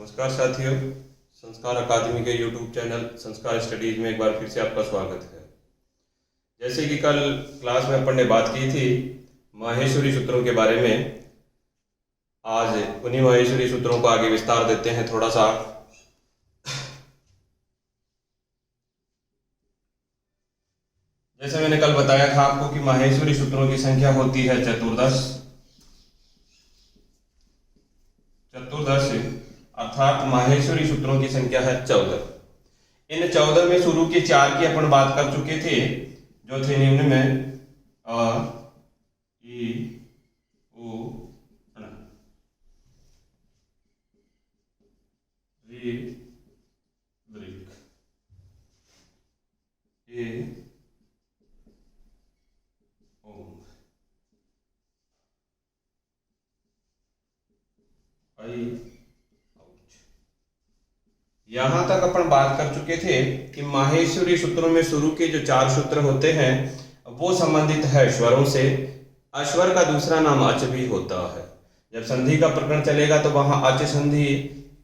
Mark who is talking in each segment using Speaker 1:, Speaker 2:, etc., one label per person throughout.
Speaker 1: नमस्कार साथियों, संस्कार अकादमी के यूट्यूब चैनल संस्कार स्टडीज में एक बार फिर से आपका स्वागत है। जैसे कि कल क्लास में अपन ने बात की थी माहेश्वरी सूत्रों के बारे में, आज उन्हीं माहेश्वरी सूत्रों को आगे विस्तार देते हैं थोड़ा सा। जैसे मैंने कल बताया था आपको कि माहेश्वरी सूत्रों की संख्या होती है चतुर्दश अर्थात माहेश्वरी सूत्रों की संख्या है 14। इन 14 में शुरू के 4 की अपन बात कर चुके थे, जो थे निम्न में अ, ई, उ, ण, ऋ, वृक, ए, ओम, ऐ, यहां तक अपन बात कर चुके थे कि माहेश्वरी सूत्रों में शुरू के जो 4 सूत्र होते हैं वो संबंधित है स्वरों से। अश्वर का दूसरा नाम अच भी होता है। जब संधि का प्रकरण चलेगा तो वहां अच संधि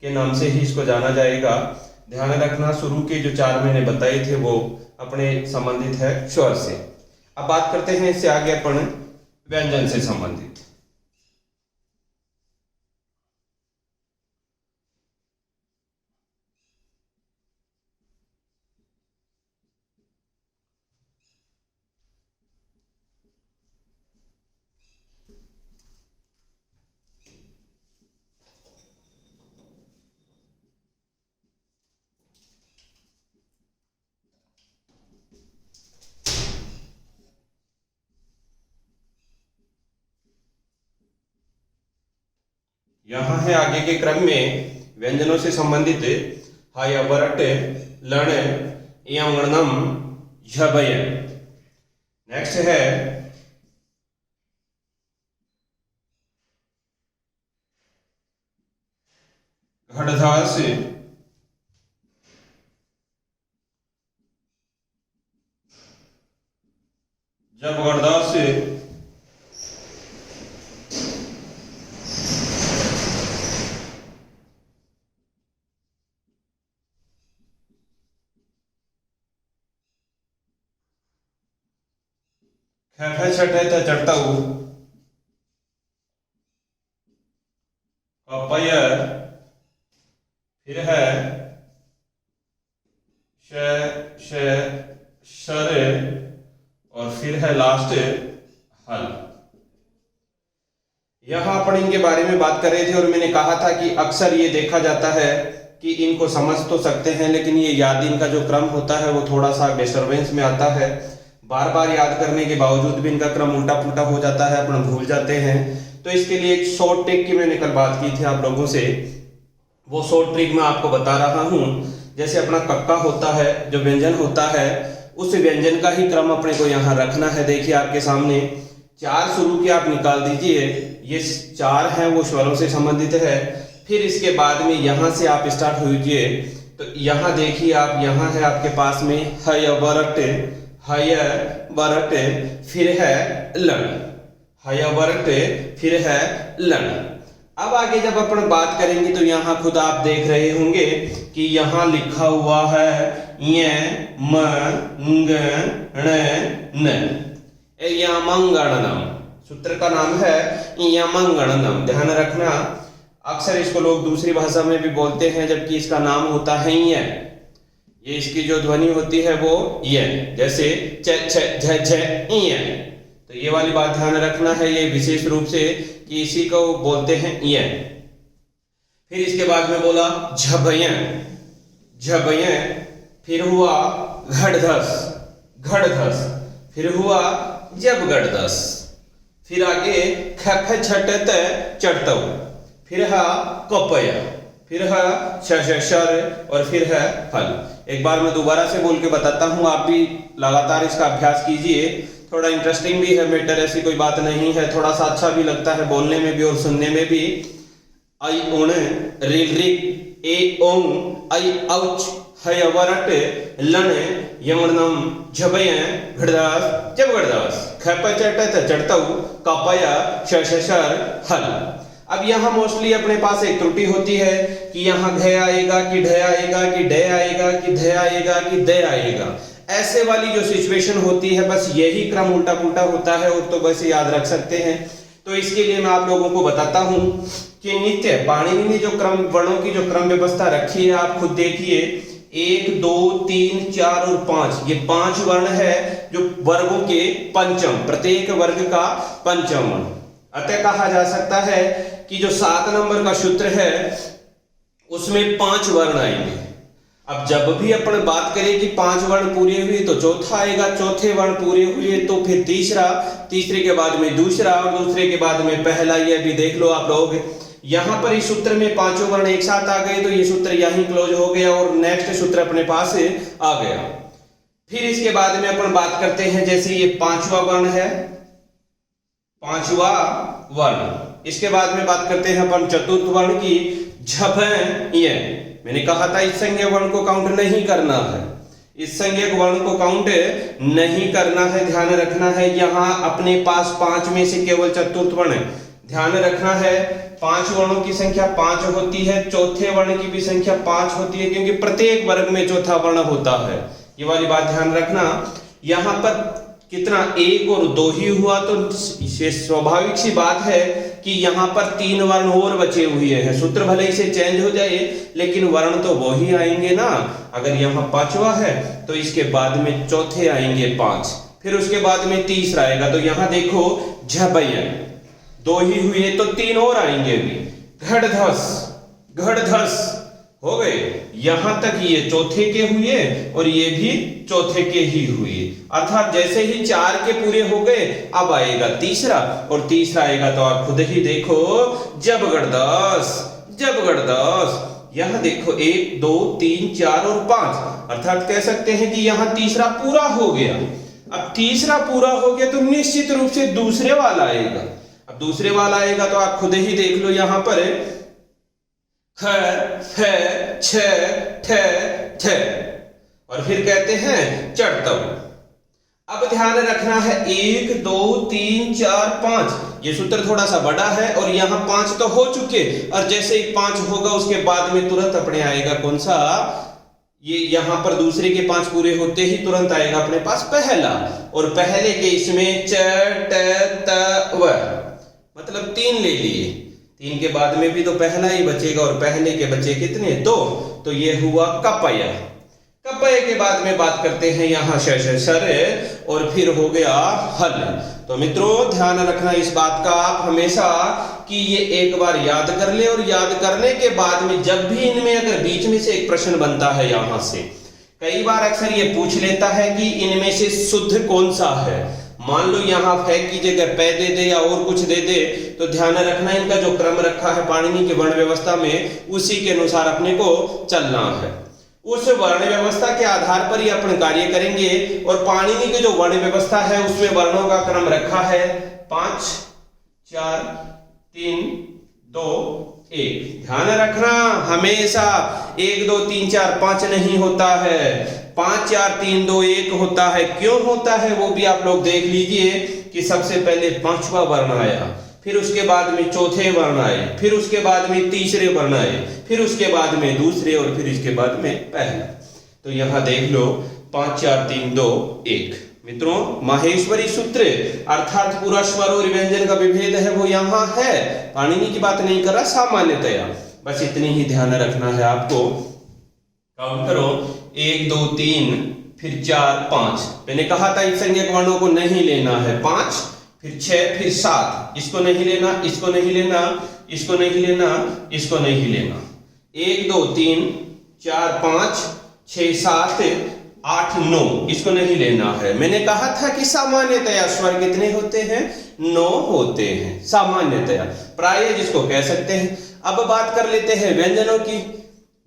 Speaker 1: के नाम से ही इसको जाना जाएगा। ध्यान रखना, शुरू के जो 4 मैंने बताए थे वो अपने संबंधित है स्वर से। अब बात करते हैं इससे आगे अपन व्यंजन से संबंधित। यहाँ है आगे के क्रम में व्यंजनों से संबंधित हाय वरट लण यमणम झबय। नेक्स्ट है घड़धास जब गड़दास ख छठे त चढ़ताऊ कपय, फिर है शर और फिर है लास्ट हल। यहां अपन इनके बारे में बात कर रहे थे और मैंने कहा था कि अक्सर ये देखा जाता है कि इनको समझ तो सकते हैं लेकिन ये याद इनका जो क्रम होता है वो थोड़ा सा डिस्टर्बेंस में आता है। बार बार याद करने के बावजूद भी इनका क्रम उल्टा पुल्टा हो जाता है, अपन भूल जाते हैं। तो इसके लिए एक शॉर्ट ट्रिक की मैंने कल बात की थी आप लोगों से, वो शॉर्ट ट्रिक मैं आपको बता रहा हूं। जैसे अपना कक्का होता है, जो व्यंजन होता है, उस व्यंजन का ही क्रम अपने को यहाँ रखना है। देखिए आपके सामने 4 शुरू के आप निकाल दीजिए, ये 4 हैं वो स्वरों से संबंधित है। फिर इसके बाद में यहाँ से आप स्टार्ट होइए, तो यहाँ देखिए आप, यहाँ है आपके पास में हय वरट, फिर है लण, हय वरट, फिर है लण। अब आगे जब अपन बात करेंगे तो यहाँ खुद आप देख रहे होंगे कि यहाँ लिखा हुआ है य म ng ण यमंगणनम। सूत्र का नाम है यमंगणनम। ध्यान रखना, अक्सर इसको लोग दूसरी भाषा में भी बोलते हैं जबकि इसका नाम होता है ये इसकी जो ध्वनि होती है वो ये, जैसे च छ झ झ य। तो ये वाली बात ध्यान रखना है, ये विशेष रूप से कि इसी को बोलते हैं ये। फिर इसके बाद में बोला झबय, फिर हुआ घड़धस, फिर हुआ जब गड़दस, फिर आगे ख छठ चढ़तऊ, फिर है कपय, फिर है शर और फिर है फल। एक बार मैं दोबारा से बोल के बताता हूँ, आप भी लगातार इसका अभ्यास कीजिए। थोड़ा इंटरेस्टिंग भी है मैटर, ऐसी कोई बात नहीं है, थोड़ा सा अच्छा भी लगता है बोलने में भी और सुनने में भी। ऐ उण रिल रिक ए ओंग ऐ औच हय वरट लण यमणम झबय घड़दास जब गड़दास ख प चढ़तऊ कपय शर हल। अब यहाँ मोस्टली अपने पास एक त्रुटि होती है कि यहाँ घ आएगा कि ढ आएगा कि ड आएगा कि ध आएगा कि द आएगा, ऐसे वाली जो सिचुएशन होती है बस यही क्रम उल्टा पुल्टा होता है, और तो वैसे याद रख सकते हैं। तो इसके लिए मैं आप लोगों को बताता हूं कि नित्य पाणिनि ने जो क्रम वर्णों की जो क्रम व्यवस्था रखी है आप खुद देखिए, 1 2 3 4 और 5, ये 5 वर्ण है जो वर्गों के पंचम, प्रत्येक वर्ग का पंचम वर्ण। अतः कहा जा सकता है कि जो 7 नंबर का सूत्र है उसमें 5 वर्ण आएंगे। अब जब भी अपन बात करें कि 5 वर्ण पूरे हुए तो चौथा आएगा, चौथे वर्ण पूरे हुए तो फिर तीसरा, तीसरे के बाद में दूसरा और दूसरे के बाद में पहला। ये भी देख लो आप लोग, यहां पर इस सूत्र में 5 वर्ण एक साथ आ गए तो ये सूत्र यहीं क्लोज हो गया और नेक्स्ट सूत्र अपने पास आ गया। फिर इसके बाद में अपन बात करते हैं, जैसे ये 5वां वर्ण है, 5वां वर्ण। इसके बाद में बात करते हैं अपन चतुर्थ वर्ण की, झभ। ये मैंने कहा था इस संज्ञक वर्ण को काउंट नहीं करना है, इस संज्ञक वर्ण को काउंट नहीं करना है, ध्यान रखना है। यहां अपने पास 5 में से केवल चतुर्थ वर्ण, ध्यान रखना है 5 वर्णों की संख्या 5 होती है, चौथे वर्ण की भी संख्या 5 होती है, क्योंकि प्रत्येक वर्ग में चौथा वर्ण होता है। ये वाली बात ध्यान रखना। यहां पर कितना 1 और 2 ही हुआ तो स्वाभाविक सी बात है कि यहाँ पर 3 वर्ण और बचे हुए हैं। सूत्र भले से चेंज हो जाए लेकिन वर्ण तो वो ही आएंगे ना। अगर यहाँ 5वां है तो इसके बाद में चौथे आएंगे 5, फिर उसके बाद में तीसरा आएगा। तो यहाँ देखो झबैया 2 ही हुए तो 3 और आएंगे भी, घड़धस, घड़धस हो गए। यहां तक ये चौथे के हुए और ये भी चौथे के ही हुए, अर्थात जैसे ही 4 के पूरे हो गए अब आएगा तीसरा और तीसरा आएगा तो आप खुद ही देखो जब गड़दस, जब गड़दस। यहां देखो 1 2 3 4 और 5, अर्थात कह सकते हैं कि यहां तीसरा पूरा हो गया। अब तीसरा पूरा हो गया तो निश्चित रूप से दूसरे वाला आएगा। अब दूसरे वाला आएगा तो आप खुद ही देख लो, यहां पर ख फ छ ठ ठ और फिर कहते हैं चढ़तव। अब ध्यान रखना है 1 2 3 4 5, ये सूत्र थोड़ा सा बड़ा है और यहाँ 5 तो हो चुके, और जैसे ही 5 होगा उसके बाद में तुरंत अपने आएगा कौन सा, ये यहाँ पर दूसरे के 5 पूरे होते ही तुरंत आएगा अपने पास पहला, और पहले के इसमें च ट त व, मतलब 3 ले लिए, 3 के बाद में भी तो पहला ही बचेगा और पहले के बचे कितने 2, तो ये हुआ कपया। कपय के बाद में बात करते हैं यहाँ सर और फिर हो गया हल। तो मित्रों ध्यान रखना इस बात का आप हमेशा कि ये एक बार याद कर ले, और याद करने के बाद में जब भी इनमें अगर बीच में से एक प्रश्न बनता है, यहाँ से कई बार अक्सर ये पूछ लेता है कि इनमें से शुद्ध कौन सा है। मान लो यहाँ फै की जगह पै दे दे या और कुछ दे दे, तो ध्यान रखना इनका जो क्रम रखा है पाणिनि के वर्ण व्यवस्था में उसी के अनुसार अपने को चलना है। उस वर्ण व्यवस्था के आधार पर ही अपन कार्य करेंगे, और पाणिनि की जो वर्ण व्यवस्था है उसमें वर्णों का क्रम रखा है 5 4 3 2 1। ध्यान रखना हमेशा 1 2 3 4 5 नहीं होता है, 5 4 3 2 1 होता है। क्यों होता है वो भी आप लोग देख लीजिए कि सबसे पहले 5वां वर्ण आया, फिर उसके बाद में चौथे वर्ण आए, फिर उसके बाद में तीसरे वर्ण आए, फिर उसके बाद में दूसरे और फिर इसके बाद में पहला। तो यहां देख लो 5 4 3 2 1। मित्रों माहेश्वरी सूत्र अर्थात पूरा स्वर और व्यंजन का विभेद है वो यहाँ है, पाणिनि की बात नहीं कर रहा, सामान्यतया बस इतनी ही ध्यान रखना है आपको। काउंट करो 1 2 3 फिर 4 5। मैंने कहा था इस संज्ञक वर्णों को नहीं लेना है, 5 फिर 6 फिर 7, इसको नहीं लेना, इसको नहीं लेना, इसको नहीं लेना, इसको नहीं लेना। 1 2 3 4 5 6 7 8 9, इसको नहीं लेना है। मैंने कहा था कि सामान्यतया स्वर कितने होते हैं 9 होते हैं, सामान्यतया प्राय जिसको कह सकते हैं। अब बात कर लेते हैं व्यंजनों की।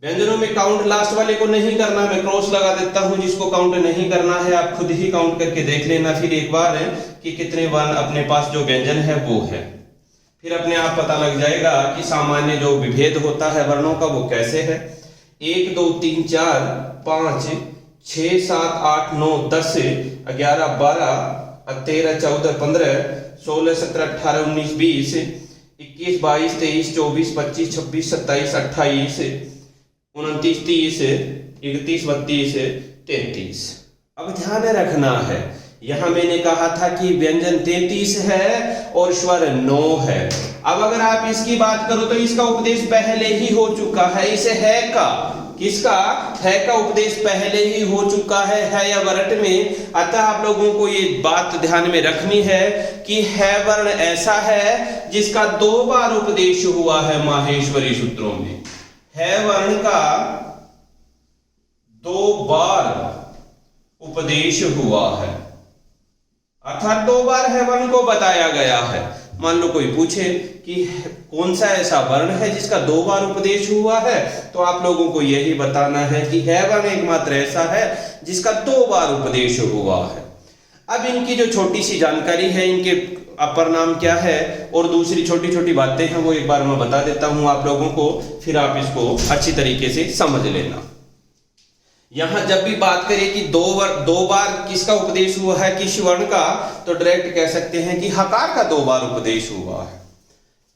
Speaker 1: व्यंजनों में काउंट लास्ट वाले को नहीं करना, मैं क्रॉस लगा देता हूं, जिसको काउंट नहीं करना है आप खुद ही काउंट करके देख लेना फिर एक बार है कि कितने वर्ण अपने पास जो व्यंजन है वो है, फिर अपने आप पता लग जाएगा कि सामान्य जो विभेद होता है वर्णों का वो कैसे है। 1 2 3 4 5 6 7 8 9 10 11 12 13 14 15 16 17 18 19 20 21, 22, 23, 24, 25, 26, 27, 28, 29, 30, 31, 32, 33। अब ध्यान रखना है, यहां मैंने कहा था कि व्यंजन 33 है और स्वर 9 है। अब अगर आप इसकी बात करो तो इसका उपदेश पहले ही हो चुका है। इसे है का, किसका है का उपदेश पहले ही हो चुका है या वरट में। अतः आप लोगों को ये बात ध्यान में रखनी है कि है वर्ण ऐसा है जिसका 2 बार उपदेश हुआ है माहेश्वरी सूत्रों में। है वर्ण का 2 बार उपदेश हुआ है, अर्थात 2 बार है वर्ण को बताया गया है। मान लो कोई पूछे कि कौन सा ऐसा वर्ण है जिसका 2 बार उपदेश हुआ है, तो आप लोगों को यही बताना है कि है वर्ण एकमात्र ऐसा है जिसका 2 बार उपदेश हुआ है। अब इनकी जो छोटी सी जानकारी है, इनके अपर नाम क्या है और दूसरी छोटी छोटी बातें हैं, वो एक बार मैं बता देता हूं आप लोगों को, फिर आप इसको अच्छी तरीके से समझ लेना। यहां जब भी बात करें कि 2 बार किसका उपदेश हुआ है, किस वर्ण का, तो डायरेक्ट कह सकते हैं कि हकार का 2 बार उपदेश हुआ है।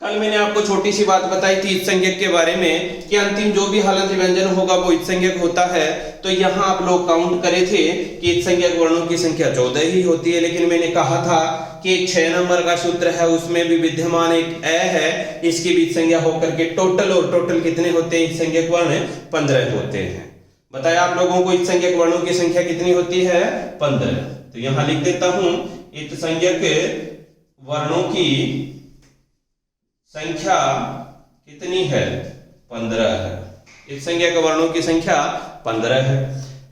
Speaker 1: कल मैंने आपको छोटी सी बात बताई थी इत्संज्ञक के बारे में कि अंतिम जो भी हलंत व्यंजन होगा वो इत्संज्ञक होता है। तो यहां आप लोग काउंट करे थे कि इत्संज्ञक वर्णों की संख्या 14 ही होती है, लेकिन मैंने कहा था कि 6 नंबर का सूत्र है, उसमें भी विद्यमान एक ए है, इसकी भी संज्ञा होकर के टोटल कितने होते हैं इत्संज्ञक वर्ण? 15 होते हैं। बताया आप लोगों को इत्संज्ञक वर्णों की संख्या कितनी होती है? 15। तो यहां लिख देता हूं इत्संज्ञक वर्णों की संख्या कितनी है? 15 है। इत्संज्ञक वर्णों की संख्या 15 है।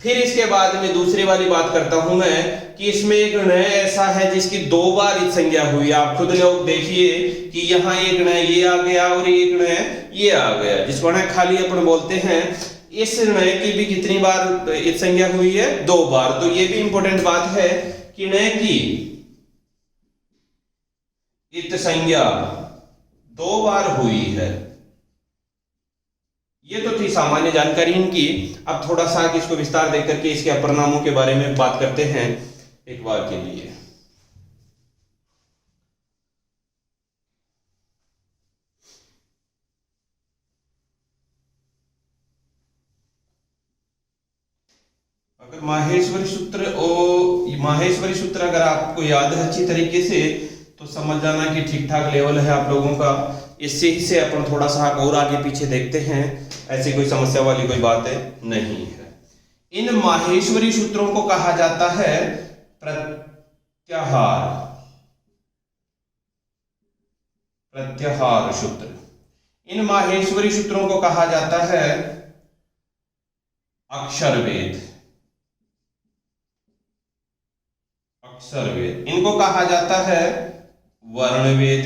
Speaker 1: फिर इसके बाद में दूसरी वाली बात करता हूं मैं कि इसमें एक ण ऐसा है जिसकी 2 बार इत्संज्ञा हुई। आप खुद लोग देखिए कि यहाँ एक ण ये आ गया और एक ण ये आ गया, जिसको ण खाली अपन बोलते हैं। इस ण की भी कितनी बार इत्संज्ञा हुई है? 2 बार। तो ये भी इंपॉर्टेंट बात है कि ण की इत्संज्ञा 2 बार हुई है। ये तो थी सामान्य जानकारी इनकी। अब थोड़ा सा इसको विस्तार देकर के इसके अपर नामों के बारे में बात करते हैं एक बार के लिए। अगर माहेश्वरी सूत्र अगर आपको याद है अच्छी तरीके से, तो समझ जाना कि ठीक ठाक लेवल है आप लोगों का। इससे ही से अपन थोड़ा सा और आगे पीछे देखते हैं, ऐसी कोई समस्या वाली कोई बात नहीं है। इन माहेश्वरी सूत्रों को कहा जाता है प्रत्याहार सूत्र। इन माहेश्वरी सूत्रों को कहा जाता है अक्षरवेद। इनको कहा जाता है वर्णवेद।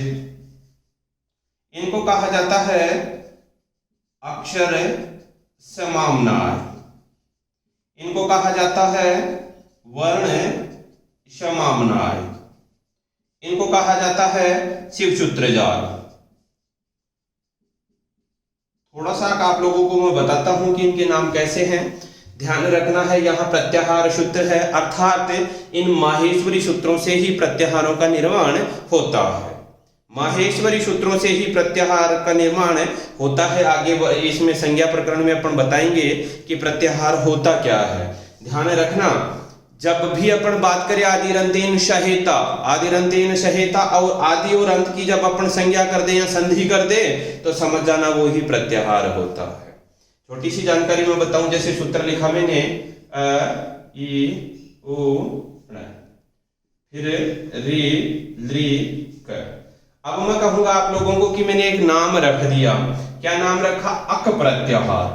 Speaker 1: इनको कहा जाता है अक्षर समामनाय। इनको कहा जाता है वर्ण समामनाय। इनको कहा जाता है शिवसूत्र जाल। थोड़ा सा आप लोगों को मैं बताता हूं कि इनके नाम कैसे हैं। ध्यान रखना है, यहाँ प्रत्याहार सूत्र है, अर्थात इन माहेश्वरी सूत्रों से ही प्रत्याहारों का निर्माण होता है। माहेश्वरी सूत्रों से ही प्रत्याहार का निर्माण होता है। आगे इसमें संज्ञा प्रकरण में अपन बताएंगे कि प्रत्याहार होता क्या है। ध्यान रखना, जब भी अपन बात करें आदिरंतेन सहेता और आदि और अंत की जब अपन संज्ञा कर दे या संधि कर दे, तो समझ जाना वो ही प्रत्याहार होता है। छोटी सी जानकारी मैं बताऊं, जैसे सूत्र लिखा मैंने इ उ फिर रि लि क। अब मैं कहूंगा आप लोगों को कि मैंने एक नाम रख दिया। क्या नाम रखा? अक प्रत्याहार।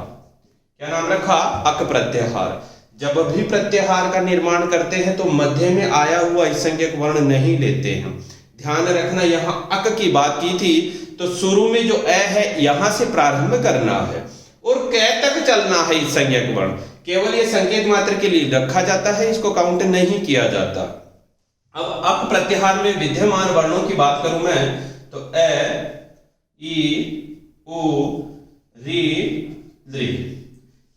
Speaker 1: क्या नाम रखा? अक प्रत्याहार। जब भी प्रत्याहार का निर्माण करते हैं तो मध्य में आया हुआ इत्संज्ञक वर्ण नहीं लेते हैं। ध्यान रखना, यहां अक की बात की थी तो शुरू में जो ए है यहां से प्रारंभ करना है और कै तक चलना है इत्संज्ञक वर्ण। केवल ये संकेत मात्र के लिए रखा जाता है, इसको काउंट नहीं किया जाता। अब अक प्रत्याहार में विद्यमान वर्णों की बात करूं मैं तो ए ई उ रि लृ,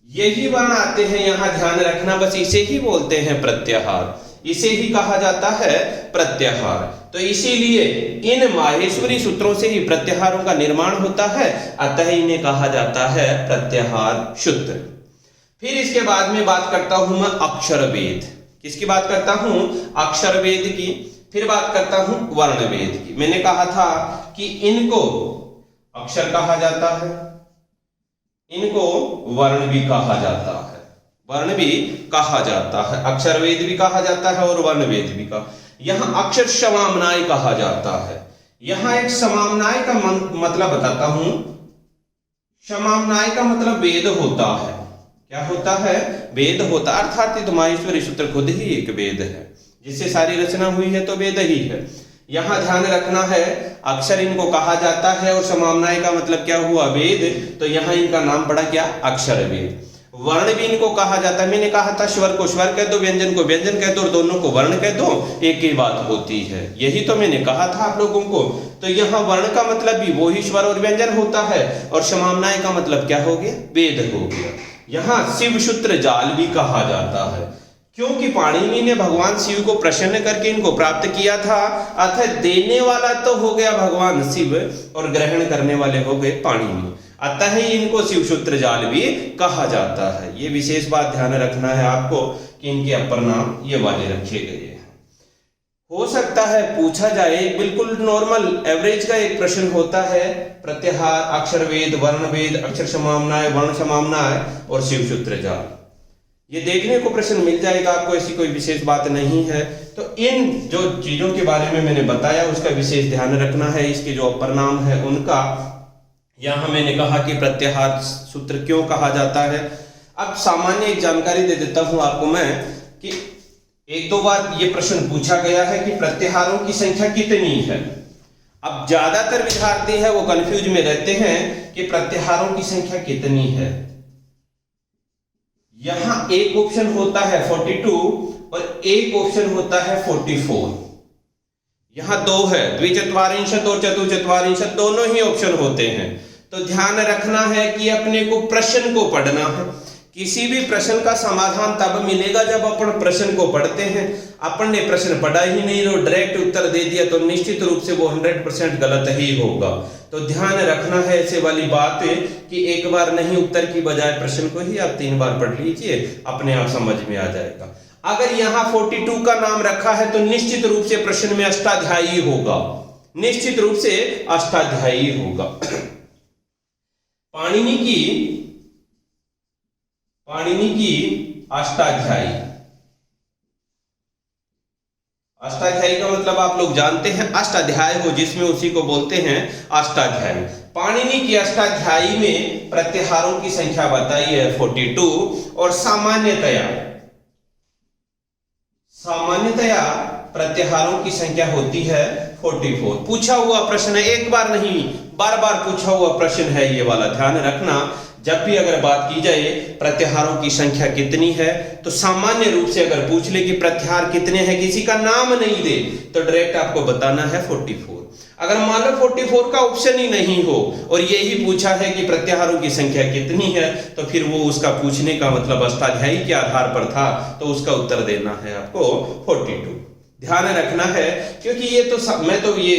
Speaker 1: यही वर्ण आते हैं। यहां ध्यान रखना, बस इसे ही बोलते हैं प्रत्याहार, इसे ही कहा जाता है प्रत्याहार। तो इसीलिए इन माहेश्वरी सूत्रों से ही प्रत्याहारों का निर्माण होता है, अतः इन्हें कहा जाता है प्रत्याहार सूत्र। फिर इसके बाद में बात करता हूं मैं अक्षर वेद। किसकी बात करता हूं? अक्षर वेद की। फिर बात करता हूं वर्ण वेद की। मैंने कहा था कि इनको अक्षर कहा जाता है, इनको वर्ण भी कहा जाता है, वर्ण भी कहा जाता है, अक्षर वेद भी कहा जाता है और वर्ण वेद भी कहा। यहां अक्षर समाम्नाय कहा जाता है। यहां एक समाम्नाय का मतलब बताता हूं। समाम्नाय का मतलब वेद होता है। क्या होता है? वेद होता, अर्थात ये तो माहेश्वरी सूत्र खुद ही एक वेद है, जिससे सारी रचना हुई है, तो वेद ही है। यहां ध्यान रखना है, अक्षर इनको कहा जाता है और समाम्नाय का मतलब क्या हुआ? वेद। तो यहां इनका नाम पड़ा क्या? अक्षर वेद। वर्ण भी इनको कहा जाता है। मैंने कहा था स्वर को स्वर कह दो, व्यंजन को व्यंजन कह दो और दोनों को वर्ण कह दो, एक ही बात होती है। यही तो मैंने कहा था आप लोगों को। तो यहाँ वर्ण का मतलब भी वो ही स्वर और व्यंजन होता है और समाम्नाय का मतलब क्या हो गया? वेद हो गया। यहाँ शिव सूत्र जाल भी कहा जाता है, क्योंकि पाणिनि ने भगवान शिव को प्रसन्न करके इनको प्राप्त किया था, अतः देने वाला तो हो गया भगवान शिव और ग्रहण करने वाले हो गए पाणिनि, अतः ही इनको शिव सूत्र जाल भी कहा जाता है। ये विशेष बात ध्यान रखना है आपको कि इनके अपर नाम ये वाले रखे गए हैं। हो सकता है पूछा जाए, बिल्कुल नॉर्मल एवरेज का एक प्रश्न होता है, प्रत्याहार, अक्षर वेद, वर्ण वेद, अक्षर समाम्नाय, वर्ण समाम्नाय और शिव सूत्र जाल, ये देखने को प्रश्न मिल जाएगा आपको, ऐसी कोई विशेष बात नहीं है। तो इन जो चीजों के बारे में मैंने बताया उसका विशेष ध्यान रखना है। इसके जो अपर नाम है उनका, यहां मैंने कहा कि प्रत्याहार सूत्र क्यों कहा जाता है। अब सामान्य एक जानकारी दे देता हूं आपको मैं कि एक दो बार ये प्रश्न पूछा गया है कि प्रत्याहारों की संख्या कितनी है। अब ज्यादातर विद्यार्थी है वो कंफ्यूज में रहते हैं कि प्रत्याहारों की संख्या कितनी है। यहां एक ऑप्शन होता है 42 और एक ऑप्शन होता है 44। यहां दो है, द्विचत्वारिंशत और चतुश्चत्वारिंशत, दोनों ही ऑप्शन होते हैं। तो ध्यान रखना है कि अपने को प्रश्न को पढ़ना है। किसी भी प्रश्न का समाधान तब मिलेगा जब अपन प्रश्न को पढ़ते हैं। अपन ने प्रश्न पढ़ा ही नहीं और डायरेक्ट उत्तर दे दिया तो निश्चित रूप से वो 100% गलत ही होगा। तो ध्यान रखना है ऐसे वाली बात कि एक बार नहीं, उत्तर की बजाय प्रश्न को ही आप 3 बार पढ़ लीजिए, अपने आप समझ में आ जाएगा। अगर यहाँ 42 का नाम रखा है तो निश्चित रूप से प्रश्न में अष्टाध्यायी होगा, निश्चित रूप से अष्टाध्यायी होगा। पाणिनि की अष्टाध्यायी, अष्टाध्यायी का मतलब आप लोग जानते हैं, अष्टाध्याय हो जिसमें उसी को बोलते हैं अष्टाध्यायी। पाणिनि की अष्टाध्यायी में प्रत्याहारों की संख्या बताई है 42 और सामान्यतया प्रत्याहारों की संख्या होती है 44। पूछा हुआ प्रश्न है, एक बार नहीं बार बार पूछा हुआ प्रश्न है ये वाला, ध्यान रखना। जब भी अगर बात की जाए प्रत्याहारों की संख्या कितनी है तो सामान्य रूप से अगर पूछ ले कि प्रत्याहार कितने हैं, किसी का नाम नहीं दे तो डायरेक्ट आपको बताना है 44। अगर मान लो 44 का ऑप्शन ही नहीं हो और यही पूछा है कि प्रत्याहारों की संख्या कितनी है तो फिर वो उसका पूछने का मतलब अष्टाध्यायी के आधार पर था, तो उसका उत्तर देना है आपको 42। ध्यान रखना है, क्योंकि ये तो मैं तो ये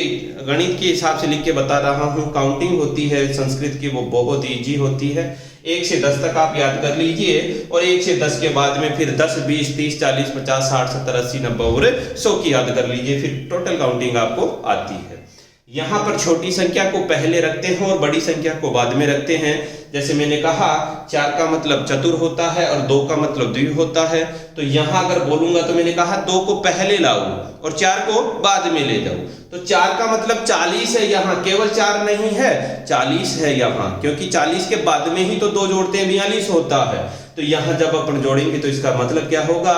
Speaker 1: गणित के हिसाब से लिख के बता रहा हूँ। काउंटिंग होती है संस्कृत की, वो बहुत इजी होती है। 1 से 10 तक आप याद कर लीजिए और 1 से 10 के बाद में फिर 10, 20, 30, 40, 50, 60, 70, 80, 90 और 100 की याद कर लीजिए, फिर टोटल काउंटिंग आपको आती है। यहाँ पर छोटी संख्या को पहले रखते हैं और बड़ी संख्या को बाद में रखते हैं। जैसे मैंने कहा 4 का मतलब चतुर होता है और 2 का मतलब द्वि होता है। तो यहाँ अगर बोलूंगा तो मैंने कहा 2 को पहले लाओ और 4 को बाद में ले जाओ। तो 4 का मतलब 40 है, यहाँ केवल 4 नहीं है 40 है यहाँ, क्योंकि 40 के बाद में ही तो 2 जोड़ते हैं 42 होता है। तो यहाँ जब अपन जोड़ेंगे तो इसका मतलब क्या होगा?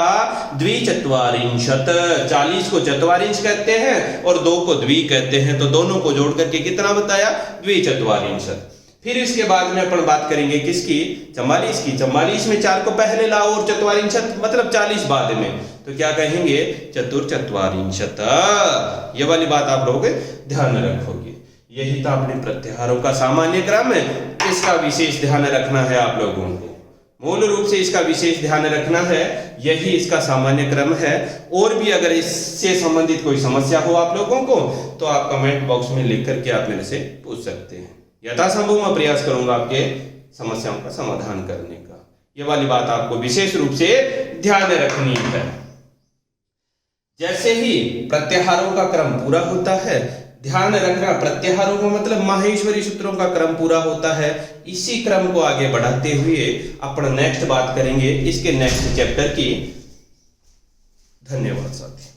Speaker 1: द्विचत्वारिंशत। 40 को चत्वारिंश कहते हैं और 2 को द्वि कहते हैं, तो दोनों को जोड़ करके कितना बताया? द्विचत्वारिंशत। फिर इसके बाद में अपन बात करेंगे किसकी? 44 की। 44 में 4 को पहले लाओ और चत्वारिंशत मतलब 40 बाद में, तो क्या कहेंगे? चतुर्चत्वारिंशत। ये वाली बात आप लोग ध्यान रखोगे। यही था अपने प्रत्याहारों का सामान्य क्रम है, इसका विशेष ध्यान रखना है आप लोगों को। मूल रूप से इसका विशेष ध्यान रखना है, यही इसका सामान्य क्रम है। और भी अगर इससे संबंधित कोई समस्या हो आप लोगों को तो आप कमेंट बॉक्स में लिख करके आप मेरे से पूछ सकते हैं। यथासंभव मैं प्रयास करूंगा आपके समस्याओं का समाधान करने का। ये वाली बात आपको विशेष रूप से ध्यान रखनी है। जैसे ही प्रत्याहारों का क्रम पूरा होता है, ध्यान रखना प्रत्याहारों का मतलब माहेश्वरी सूत्रों का क्रम पूरा होता है। इसी क्रम को आगे बढ़ाते हुए अपन नेक्स्ट बात करेंगे इसके नेक्स्ट चैप्टर की। धन्यवाद साथियों।